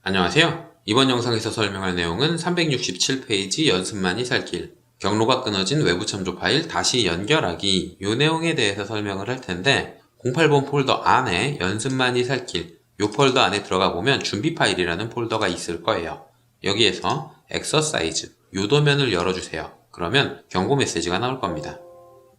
안녕하세요. 이번 영상에서 설명할 내용은 367페이지 연습만이 살길, 경로가 끊어진 외부 참조 파일 다시 연결하기 이 내용에 대해서 설명을 할 텐데 08번 폴더 안에 연습만이 살길 이 폴더 안에 들어가 보면 준비 파일이라는 폴더가 있을 거예요. 여기에서 exercise 이 도면을 열어주세요. 그러면 경고 메시지가 나올 겁니다.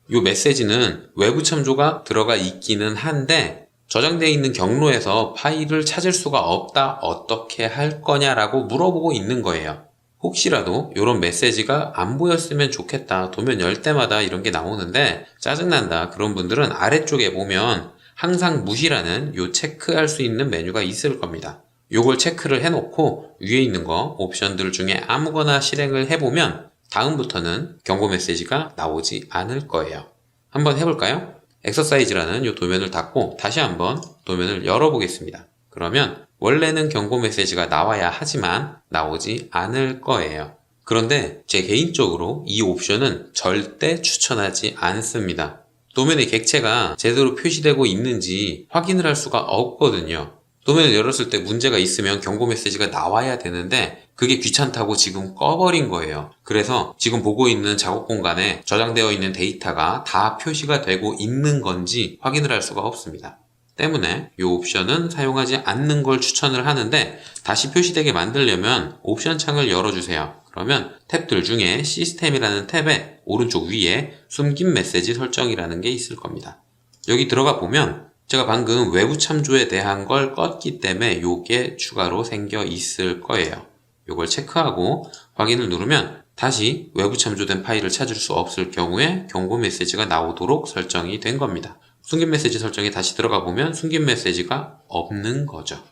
이 메시지는 외부 참조가 들어가 있기는 한데 저장되어 있는 경로에서 파일을 찾을 수가 없다. 어떻게 할 거냐라고 물어보고 있는 거예요. 혹시라도 이런 메시지가 안 보였으면 좋겠다. 도면 열 때마다 이런 게 나오는데 짜증난다. 그런 분들은 아래쪽에 보면 항상 무시라는 요 체크할 수 있는 메뉴가 있을 겁니다. 요걸 체크를 해놓고 위에 있는 거 옵션들 중에 아무거나 실행을 해보면 다음부터는 경고 메시지가 나오지 않을 거예요. 한번 해볼까요? exercise라는 이 도면을 닫고 다시 한번 도면을 열어보겠습니다. 그러면 원래는 경고 메시지가 나와야 하지만 나오지 않을 거예요. 그런데 제 개인적으로 이 옵션은 절대 추천하지 않습니다. 도면의 객체가 제대로 표시되고 있는지 확인을 할 수가 없거든요. 도면을 열었을 때 문제가 있으면 경고 메시지가 나와야 되는데 그게 귀찮다고 지금 꺼버린 거예요. 그래서 지금 보고 있는 작업 공간에 저장되어 있는 데이터가 다 표시가 되고 있는 건지 확인을 할 수가 없습니다. 때문에 이 옵션은 사용하지 않는 걸 추천을 하는데 다시 표시되게 만들려면 옵션 창을 열어주세요. 그러면 탭들 중에 시스템이라는 탭에 오른쪽 위에 숨긴 메시지 설정이라는 게 있을 겁니다. 여기 들어가 보면 제가 방금 외부 참조에 대한 걸 껐기 때문에 요게 추가로 생겨 있을 거예요. 요걸 체크하고 확인을 누르면 다시 외부 참조된 파일을 찾을 수 없을 경우에 경고 메시지가 나오도록 설정이 된 겁니다. 숨긴 메시지 설정에 다시 들어가 보면 숨긴 메시지가 없는 거죠.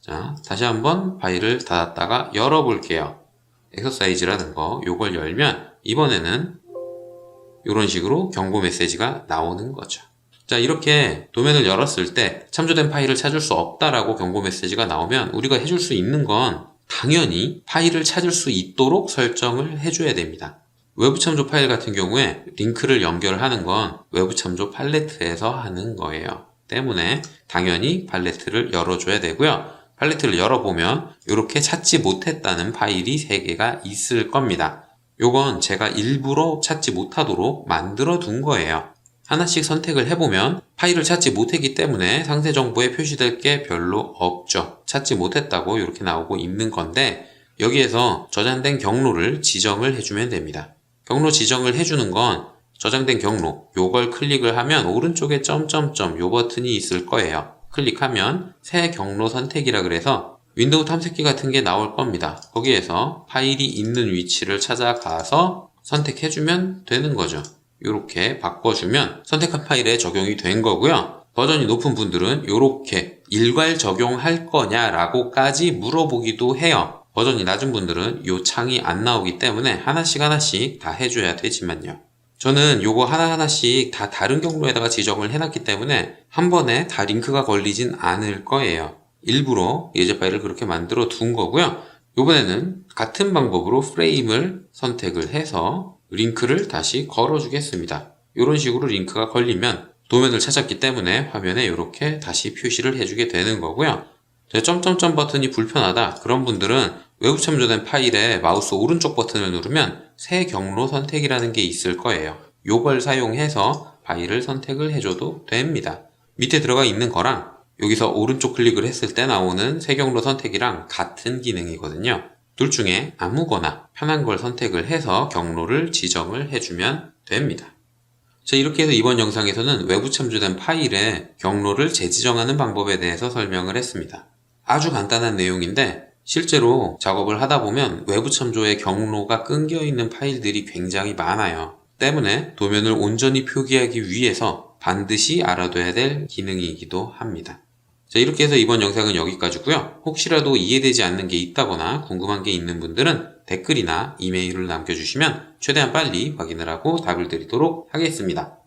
자, 다시 한번 파일을 닫았다가 열어볼게요. exercise라는 거 요걸 열면 이번에는 이런 식으로 경고 메시지가 나오는 거죠. 자, 이렇게 도면을 열었을 때 참조된 파일을 찾을 수 없다라고 경고 메시지가 나오면 우리가 해줄 수 있는 건 당연히 파일을 찾을 수 있도록 설정을 해줘야 됩니다. 외부 참조 파일 같은 경우에 링크를 연결하는 건 외부 참조 팔레트에서 하는 거예요. 때문에 당연히 팔레트를 열어줘야 되고요. 팔레트를 열어보면 이렇게 찾지 못했다는 파일이 3개가 있을 겁니다. 요건 제가 일부러 찾지 못하도록 만들어 둔 거예요. 하나씩 선택을 해보면 파일을 찾지 못했기 때문에 상세 정보에 표시될 게 별로 없죠. 찾지 못했다고 이렇게 나오고 있는 건데 여기에서 저장된 경로를 지정을 해주면 됩니다. 경로 지정을 해주는 건 저장된 경로 요걸 클릭을 하면 오른쪽에 점점점 요 버튼이 있을 거예요. 클릭하면 새 경로 선택이라 그래서 윈도우 탐색기 같은 게 나올 겁니다. 거기에서 파일이 있는 위치를 찾아가서 선택해주면 되는 거죠. 이렇게 바꿔주면 선택한 파일에 적용이 된 거고요. 버전이 높은 분들은 이렇게 일괄 적용할 거냐라고까지 물어보기도 해요. 버전이 낮은 분들은 이 창이 안 나오기 때문에 하나씩 다 해줘야 되지만요. 저는 요거 하나하나씩 다 다른 경로에다가 지정을 해놨기 때문에 한 번에 다 링크가 걸리진 않을 거예요. 일부러 예제 파일을 그렇게 만들어 둔 거고요. 이번에는 같은 방법으로 프레임을 선택을 해서 링크를 다시 걸어 주겠습니다. 이런 식으로 링크가 걸리면 도면을 찾았기 때문에 화면에 이렇게 다시 표시를 해주게 되는 거고요. 점점점 버튼이 불편하다 그런 분들은 외부 참조된 파일에 마우스 오른쪽 버튼을 누르면 새 경로 선택이라는 게 있을 거예요. 요걸 사용해서 파일을 선택을 해줘도 됩니다. 밑에 들어가 있는 거랑 여기서 오른쪽 클릭을 했을 때 나오는 새 경로 선택이랑 같은 기능이거든요. 둘 중에 아무거나 편한 걸 선택을 해서 경로를 지정을 해주면 됩니다. 자, 이렇게 해서 이번 영상에서는 외부 참조된 파일에 경로를 재지정하는 방법에 대해서 설명을 했습니다. 아주 간단한 내용인데 실제로 작업을 하다 보면 외부 참조의 경로가 끊겨 있는 파일들이 굉장히 많아요. 때문에 도면을 온전히 표기하기 위해서 반드시 알아둬야 될 기능이기도 합니다. 자, 이렇게 해서 이번 영상은 여기까지고요. 혹시라도 이해되지 않는 게 있다거나 궁금한 게 있는 분들은 댓글이나 이메일을 남겨주시면 최대한 빨리 확인을 하고 답을 드리도록 하겠습니다.